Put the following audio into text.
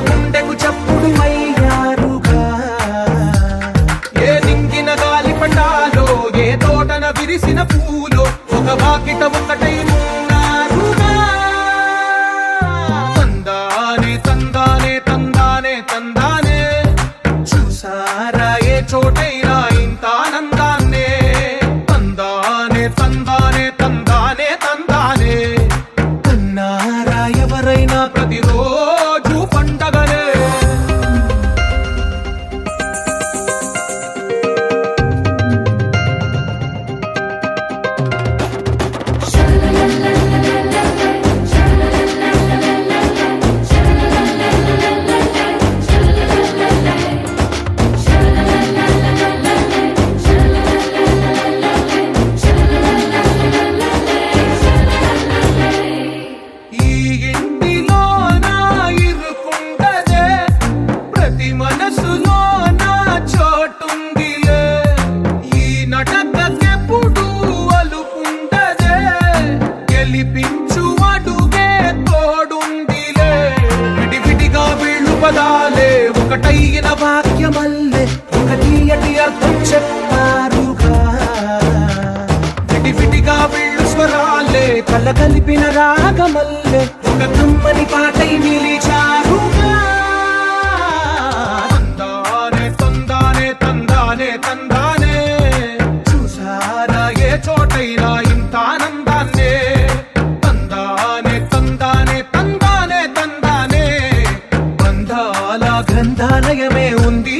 గుండెకు చప్పుడు అయ్యారుగా. ఏ నింగిన గాలి పటాలో, ఏ తోటన విరిసిన పూలో, ఒక వాకిట ఒకటై ఉన్నారుగా. తందానే తందానే తందానే తందానే, చూసారా ఏ చోటైనా ఇంత ఆనందాన్నే. తందానే తందానే తందానే తందానే, కన్నారా ఎవరైనా ప్రతిరోజు పండగనే. ఈ ఇంటిలోన ఇరుకుండదే, ప్రతి మనసులో నా చోటుందిలే. ఈ నటకెప్పుడు అలుపుండదే, గెలిపించు అడుగే తోడుందిలే. విడివిడిగా వీళ్ళు పదాలే ఒకటైన వాక్యమల్లే, ఒక తీయటి అర్థం చెప్పారుగా. విడివిడిగా వీళ్ళు స్వరాలే కలగలిపిన రాగమల్లే, ఒక కమ్మని పాటై నిలిచారుగా. తందానే తందానే తందానే తందానే, చూసారా ఏ చోటైనా ఇంత ఆనందాన్నే. తందానే తందానే తందానే తందానే, బంధాల గ్రంథాలయమే ఉంది